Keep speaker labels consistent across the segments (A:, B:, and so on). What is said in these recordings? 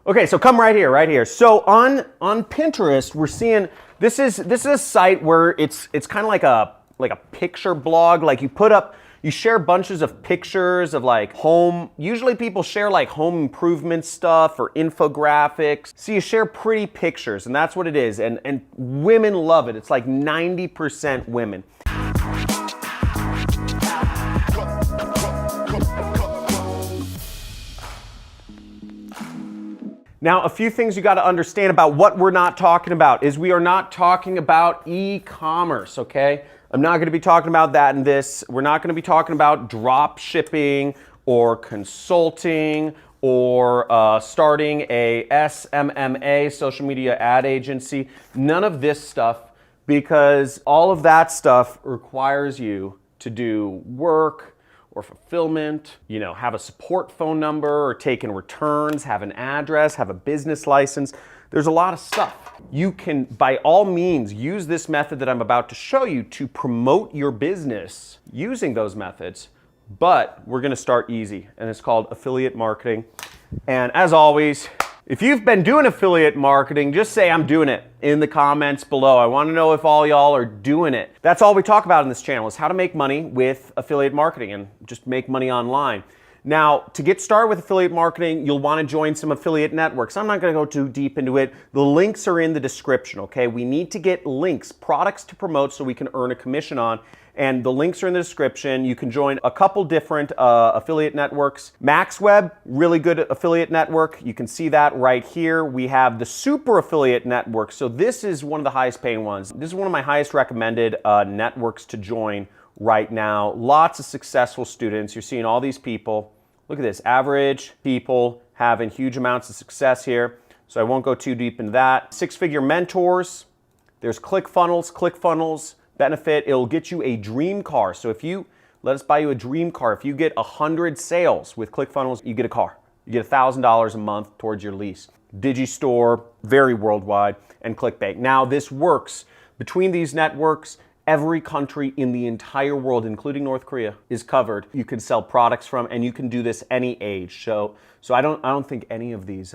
A: Okay, so come right here, right here. So on Pinterest, we're seeing this is a site where it's kind of like a picture blog. Like you share bunches of pictures of like home. Usually people share like home improvement stuff or infographics. So you share pretty pictures, and that's what it is. And women love it. It's like 90% women. Now, a few things you got to understand about what we're not talking about is we are not talking about e-commerce, okay? I'm not going to be talking about that in this. We're not going to be talking about drop shipping or consulting or starting a SMMA, social media ad agency. None of this stuff, because all of that stuff requires you to do work or fulfillment, have a support phone number or take in returns, have an address, have a business license. There's a lot of stuff. You can, by all means, use this method that I'm about to show you to promote your business using those methods, but we're gonna start easy, and it's called affiliate marketing. And as always, if you've been doing affiliate marketing, just say I'm doing it in the comments below. I want to know if all y'all are doing it. That's all we talk about in this channel, is how to make money with affiliate marketing and just make money online. Now, to get started with affiliate marketing, you'll want to join some affiliate networks. I'm not going to go too deep into it. The links are in the description, okay? We need to get links, products to promote so we can earn a commission on. And the links are in the description. You can join a couple different affiliate networks. MaxWeb, really good affiliate network. You can see that right here. We have the Super Affiliate Network. So this is one of the highest paying ones. This is one of my highest recommended networks to join right now. Lots of successful students. You're seeing all these people. Look at this, average people having huge amounts of success here. So I won't go too deep into that. Six-figure mentors. There's ClickFunnels benefit. It'll get you a dream car. So if you, let us buy you a dream car. If you get 100 sales with ClickFunnels, you get a car. You get $1,000 a month towards your lease. Digistore, very worldwide, and ClickBank. Now this works between these networks. Every country in the entire world, including North Korea, is covered. You can sell products from, and you can do this any age. So I don't think any of these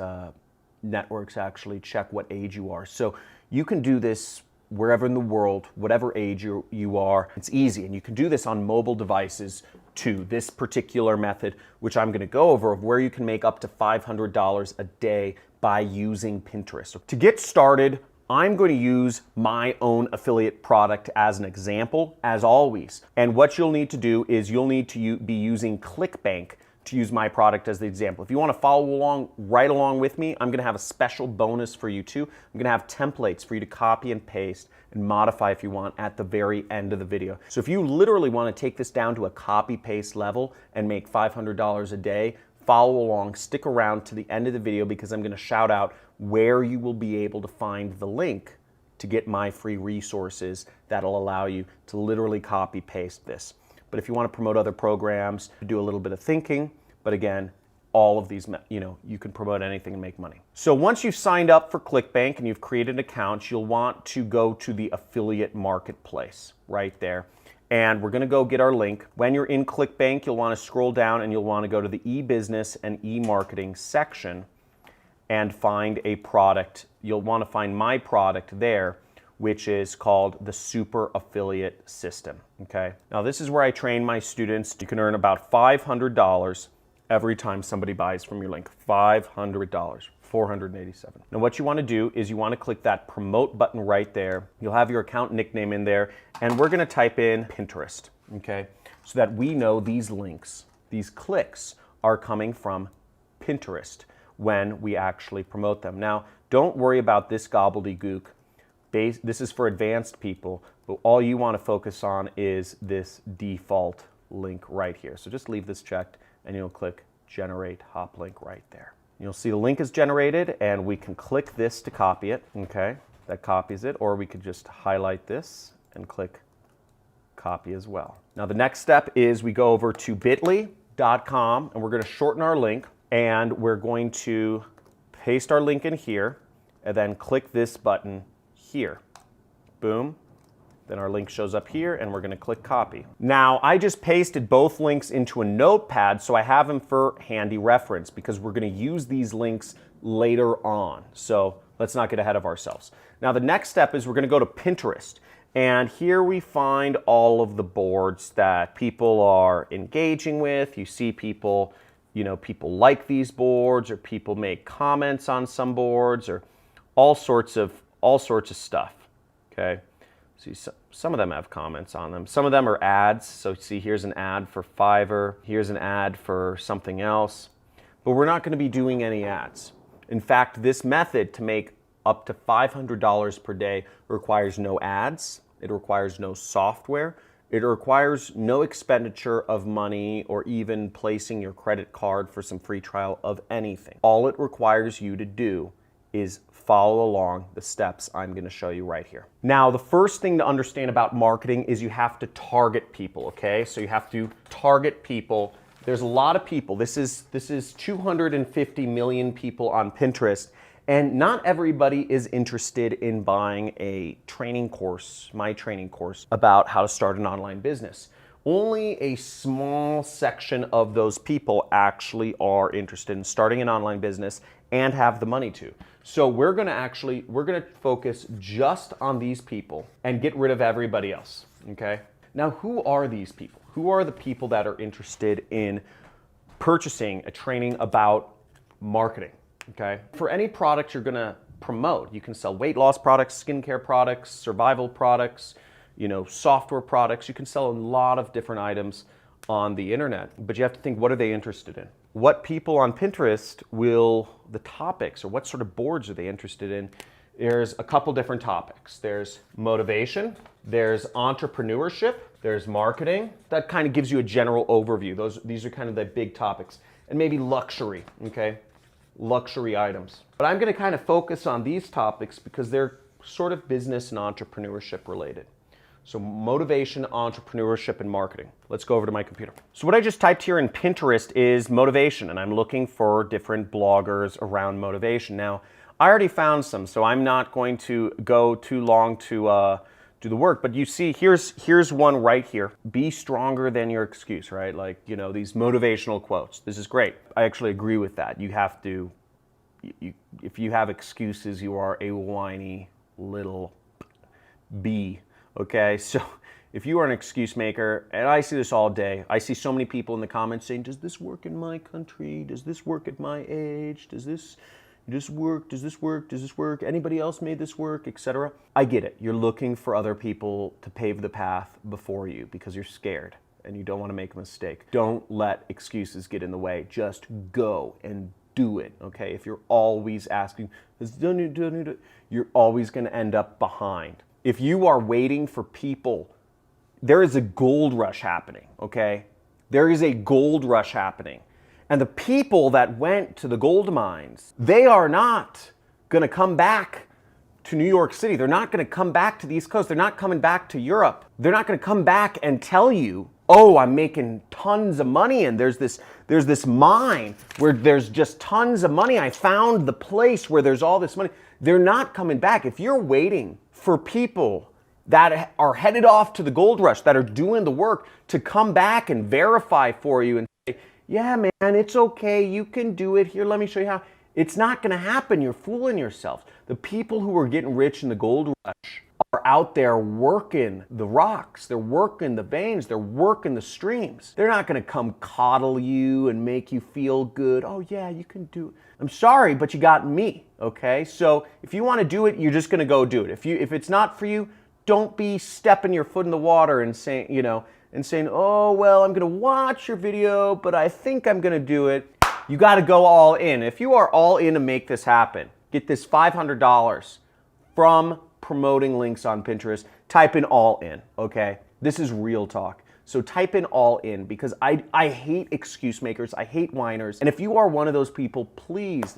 A: networks actually check what age you are. So you can do this wherever in the world, whatever age you are. It's easy, and you can do this on mobile devices too. This particular method, which I'm gonna go over, of where you can make up to $500 a day by using Pinterest. So to get started, I'm going to use my own affiliate product as an example, as always. And what you'll need to do is you'll need to be using ClickBank to use my product as the example. If you want to follow along, right along with me, I'm going to have a special bonus for you too. I'm going to have templates for you to copy and paste and modify if you want at the very end of the video. So if you literally want to take this down to a copy-paste level and make $500 a day, follow along, stick around to the end of the video, because I'm going to shout out where you will be able to find the link to get my free resources that'll allow you to literally copy paste this. But if you want to promote other programs, do a little bit of thinking, but again, all of these, you can promote anything and make money. So once you've signed up for ClickBank and you've created an account, you'll want to go to the affiliate marketplace right there. And we're going to go get our link. When you're in ClickBank, you'll want to scroll down and you'll want to go to the e-business and e-marketing section and find a product. You'll want to find my product there, which is called the Super Affiliate System, okay? Now this is where I train my students. You can earn about $500 every time somebody buys from your link. $500, 487. Now what you want to do is you want to click that promote button right there. You'll have your account nickname in there, and we're going to type in Pinterest, okay? So that we know these links, these clicks are coming from Pinterest when we actually promote them. Now, don't worry about this gobbledygook. This is for advanced people, but all you want to focus on is this default link right here. So just leave this checked and you'll click generate hop link right there. You'll see the link is generated, and we can click this to copy it, okay? That copies it, or we could just highlight this and click copy as well. Now the next step is we go over to bit.ly.com and we're going to shorten our link, and we're going to paste our link in here and then click this button here. Boom. Then our link shows up here, and we're going to click copy. Now, I just pasted both links into a notepad, so I have them for handy reference, because we're going to use these links later on. So let's not get ahead of ourselves. Now the next step is we're going to go to Pinterest. And here we find all of the boards that people are engaging with. You see people, people like these boards, or people make comments on some boards, or all sorts of stuff. Okay. See, some of them have comments on them. Some of them are ads. So see, here's an ad for Fiverr. Here's an ad for something else. But we're not going to be doing any ads. In fact, this method to make up to $500 per day requires no ads. It requires no software. It requires no expenditure of money or even placing your credit card for some free trial of anything. All it requires you to do is follow along the steps I'm going to show you right here. Now, the first thing to understand about marketing is you have to target people, okay? So you have to target people. There's a lot of people. This is 250 million people on Pinterest. And not everybody is interested in buying a training course, my training course, about how to start an online business. Only a small section of those people actually are interested in starting an online business and have the money to. So we're gonna focus just on these people and get rid of everybody else, okay? Now, who are these people? Who are the people that are interested in purchasing a training about marketing? Okay. For any product you're going to promote, you can sell weight loss products, skincare products, survival products, software products. You can sell a lot of different items on the internet, but you have to think, what are they interested in? What people on Pinterest the topics, or what sort of boards are they interested in? There's a couple different topics. There's motivation, there's entrepreneurship, there's marketing. That kind of gives you a general overview. These are kind of the big topics. And maybe luxury, okay? Luxury items. But I'm going to kind of focus on these topics because they're sort of business and entrepreneurship related. So motivation, entrepreneurship, and marketing. Let's go over to my computer. So what I just typed here in Pinterest is motivation, and I'm looking for different bloggers around motivation. Now, I already found some, so I'm not going to go too long to do the work, but you see, here's one right here. Be stronger than your excuse, right? Like, these motivational quotes. This is great. I actually agree with that. You have to, if you have excuses, you are a whiny little bee, okay? So if you are an excuse maker, and I see this all day, I see so many people in the comments saying, does this work in my country? Does this work at my age? Does this work? Does this work? Does this work? Anybody else made this work, etc.? I get it. You're looking for other people to pave the path before you because you're scared and you don't want to make a mistake. Don't let excuses get in the way. Just go and do it, okay? If you're always asking, you're always going to end up behind. If you are waiting for people, there is a gold rush happening, okay? There is a gold rush happening. And the people that went to the gold mines, they are not going to come back to New York City. They're not going to come back to the East Coast. They're not coming back to Europe. They're not going to come back and tell you, oh, I'm making tons of money and there's this mine where there's just tons of money. I found the place where there's all this money. They're not coming back. If you're waiting for people that are headed off to the gold rush, that are doing the work to come back and verify for you and say, yeah, man, it's okay. You can do it. Here, let me show you how. It's not going to happen. You're fooling yourself. The people who are getting rich in the gold rush are out there working the rocks. They're working the veins. They're working the streams. They're not going to come coddle you and make you feel good. Oh, yeah, you can do it. I'm sorry, but you got me, okay? So if you want to do it, you're just going to go do it. If it's not for you, don't be stepping your foot in the water and saying, oh, well, I'm going to watch your video, but I think I'm going to do it. You got to go all in. If you are all in to make this happen, get this $500 from promoting links on Pinterest, type in all in, okay? This is real talk. So type in all in because I hate excuse makers. I hate whiners. And if you are one of those people, please,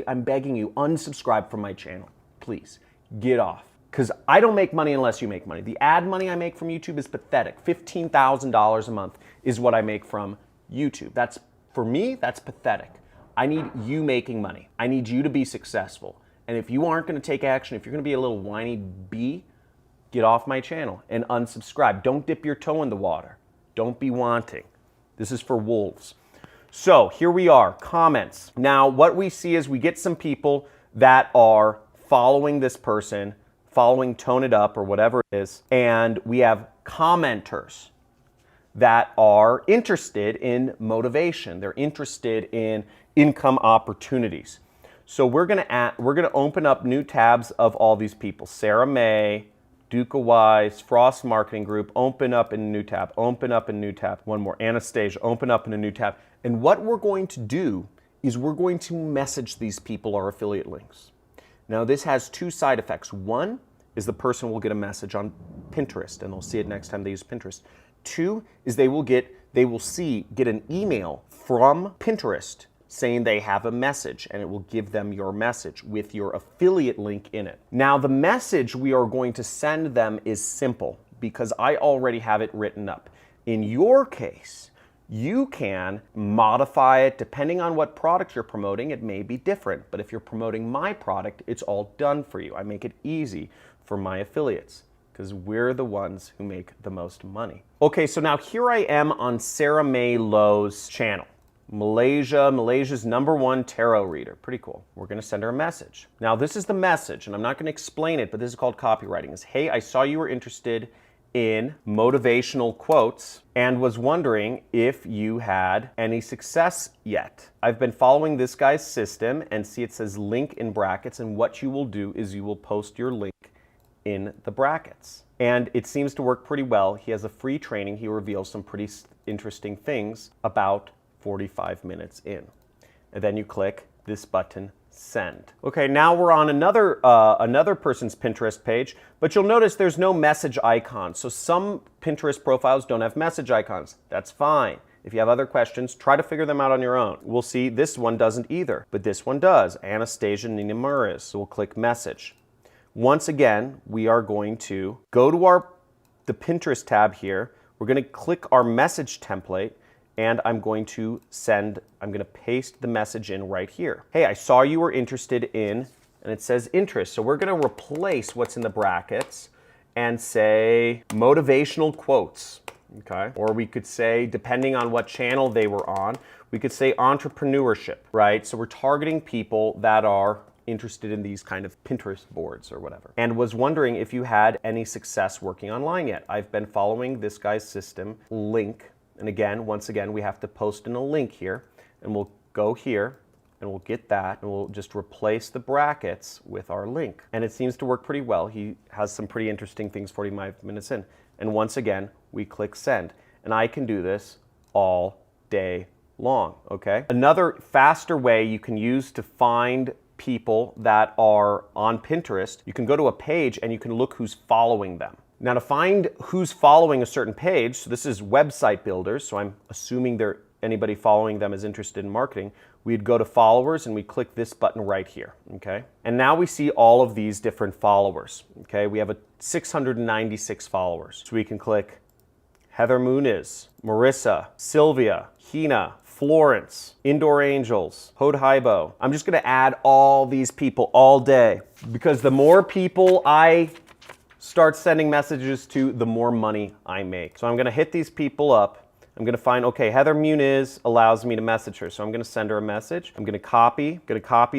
A: I'm begging you, unsubscribe from my channel. Please, get off. Because I don't make money unless you make money. The ad money I make from YouTube is pathetic. $15,000 a month is what I make from YouTube. For me, that's pathetic. I need you making money. I need you to be successful. And if you aren't going to take action, if you're going to be a little whiny bee, get off my channel and unsubscribe. Don't dip your toe in the water. Don't be wanting. This is for wolves. So here we are, comments. Now what we see is we get some people that are following this person, following Tone It Up or whatever it is, and we have commenters that are interested in motivation. They're interested in income opportunities. So we're gonna open up new tabs of all these people. Sarah May, Duca Wise, Frost Marketing Group, open up in a new tab, open up in a new tab. One more, Anastasia, open up in a new tab. And what we're going to do is we're going to message these people our affiliate links. Now this has two side effects. One is the person will get a message on Pinterest and they'll see it next time they use Pinterest. Two is they will get an email from Pinterest saying they have a message, and it will give them your message with your affiliate link in it. Now the message we are going to send them is simple because I already have it written up. In your case, you can modify it depending on what product you're promoting. It may be different, but if you're promoting my product, it's all done for you. I make it easy for my affiliates because we're the ones who make the most money. Okay, so now here I am on Sarah May Lowe's channel. Malaysia's #1 tarot reader. Pretty cool. We're gonna send her a message. Now this is the message, and I'm not gonna explain it, but this is called copywriting. It's, hey, I saw you were interested in motivational quotes and was wondering if you had any success yet. I've been following this guy's system and see it says link in brackets, and what you will do is you will post your link in the brackets. And it seems to work pretty well. He has a free training. He reveals some pretty interesting things about 45 minutes in. And then you click this button, send. Okay, now we're on another person's Pinterest page, but you'll notice there's no message icon. So some Pinterest profiles don't have message icons. That's fine. If you have other questions, try to figure them out on your own. We'll see this one doesn't either, but this one does. Anastasia Nina Muriz. So we'll click message. Once again, we are going to go to the Pinterest tab here. We're going to click our message template, and I'm going to paste the message in right here. Hey, I saw you were interested in, and it says interest. So we're going to replace what's in the brackets and say motivational quotes. Okay. Or we could say, depending on what channel they were on, we could say entrepreneurship, right? So we're targeting people that are interested in these kind of Pinterest boards or whatever, and was wondering if you had any success working online yet. I've been following this guy's system link. And again, once again, we have to post in a link here, and we'll go here and we'll get that, and we'll just replace the brackets with our link. And it seems to work pretty well. He has some pretty interesting things 45 minutes in. And once again, we click send. And I can do this all day long, okay? Another faster way you can use to find people that are on Pinterest, you can go to a page and you can look who's following them. Now to find who's following a certain page, so this is website builders, so I'm assuming anybody following them is interested in marketing, we'd go to followers and we click this button right here, okay? And now we see all of these different followers, okay? We have 696 followers. So we can click Heather Muniz, Marissa, Sylvia, Hina, Florence, Indoor Angels, Hod Hybo. I'm just gonna add all these people all day because the more people I start sending messages to, the more money I make. So I'm gonna hit these people up. I'm gonna find, okay, Heather Muniz allows me to message her. So I'm gonna send her a message. I'm gonna copy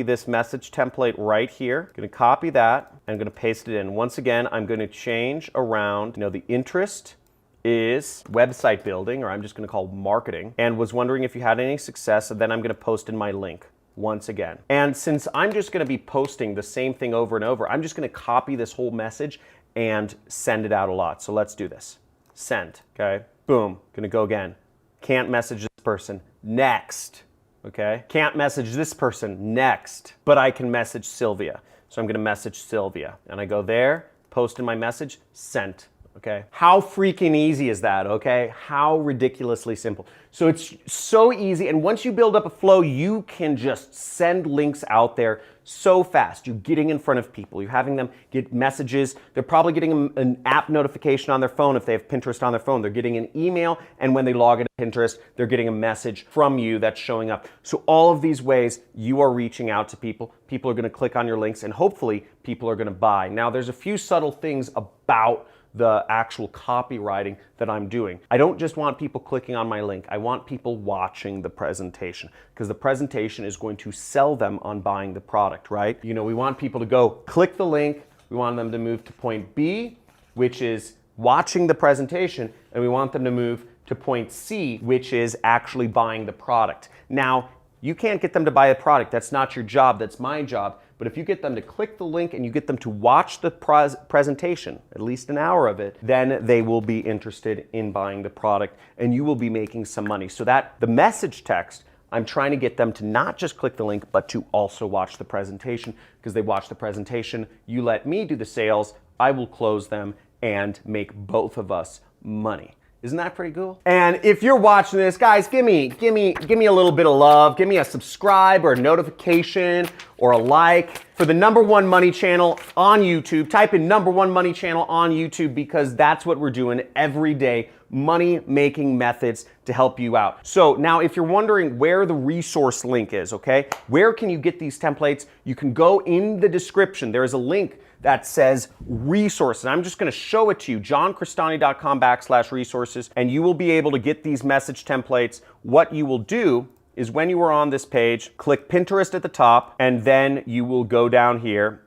A: this message template right here. Gonna copy that, and I'm gonna paste it in. Once again, I'm gonna change around, the interest is website building, or I'm just gonna call marketing, and was wondering if you had any success, and then I'm gonna post in my link once again. And since I'm just gonna be posting the same thing over and over, I'm just gonna copy this whole message and send it out a lot. So let's do this. Send, okay? Boom, gonna go again. Can't message this person, next, okay? Can't message this person, next, but I can message Sylvia. So I'm gonna message Sylvia, and I go there, post in my message, sent. Okay. How freaking easy is that, okay? How ridiculously simple. So it's so easy, and once you build up a flow, you can just send links out there so fast. You're getting in front of people. You're having them get messages. They're probably getting an app notification on their phone if they have Pinterest on their phone. They're getting an email, and when they log into Pinterest, they're getting a message from you that's showing up. So all of these ways, you are reaching out to people. People are gonna click on your links, and hopefully, people are gonna buy. Now, there's a few subtle things about the actual copywriting that I'm doing. I don't just want people clicking on my link. I want people watching the presentation, because the presentation is going to sell them on buying the product, right? You know, we want people to go click the link. We want them to move to point B, which is watching the presentation, and we want them to move to point C, which is actually buying the product. Now, you can't get them to buy a product. That's not your job. That's my job. But if you get them to click the link and you get them to watch the presentation, at least an hour of it, then they will be interested in buying the product and you will be making some money. So that the message text, I'm trying to get them to not just click the link, but to also watch the presentation, because they watch the presentation. You let me do the sales, I will close them and make both of us money. Isn't that pretty cool? And if you're watching this, guys, give me a little bit of love. Give me a subscribe or a notification or a like for the #1 money channel on YouTube. Type in #1 money channel on YouTube, because that's what we're doing every day. Money making methods to help you out. So now if you're wondering where the resource link is, okay, where can you get these templates? You can go in the description. There is a link that says resources. I'm just going to show it to you, johncristani.com/resources, and you will be able to get these message templates. What you will do is, when you are on this page, click Pinterest at the top, and then you will go down here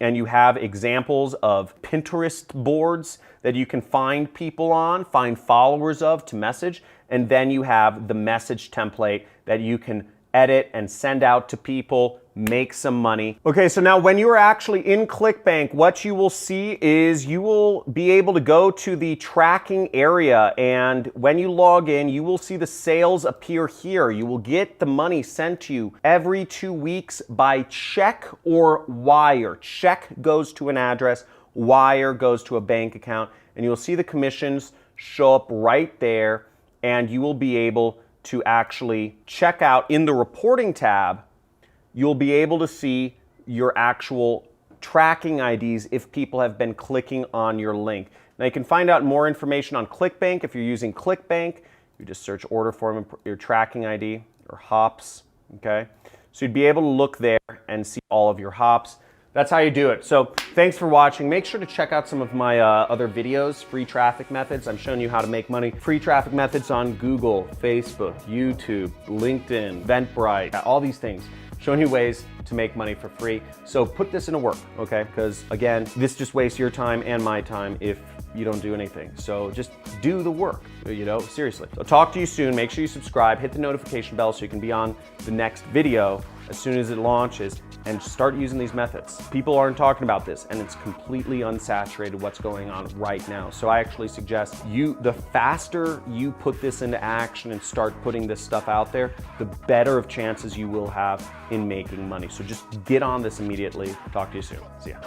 A: and you have examples of Pinterest boards that you can find people on, find followers of to message, and then you have the message template that you can edit and send out to people, make some money. Okay, so now when you're actually in ClickBank, what you will see is you will be able to go to the tracking area, and when you log in, you will see the sales appear here. You will get the money sent to you every 2 weeks by check or wire. Check goes to an address, wire goes to a bank account, and you'll see the commissions show up right there, and you will be able to actually check out in the reporting tab. You'll be able to see your actual tracking IDs if people have been clicking on your link. Now you can find out more information on ClickBank. If you're using ClickBank, you just search order form, your tracking ID, or hops, okay? So you'd be able to look there and see all of your hops. That's how you do it. So thanks for watching. Make sure to check out some of my other videos, free traffic methods. I'm showing you how to make money. Free traffic methods on Google, Facebook, YouTube, LinkedIn, Eventbrite, all these things. Showing you ways to make money for free. So put this into work, okay? Because again, this just wastes your time and my time if you don't do anything. So just do the work, you know, seriously. So talk to you soon. Make sure you subscribe, hit the notification bell so you can be on the next video as soon as it launches, and start using these methods. People aren't talking about this, and it's completely unsaturated what's going on right now. So I actually suggest the faster you put this into action and start putting this stuff out there, the better of chances you will have in making money. So just get on this immediately. Talk to you soon. See ya.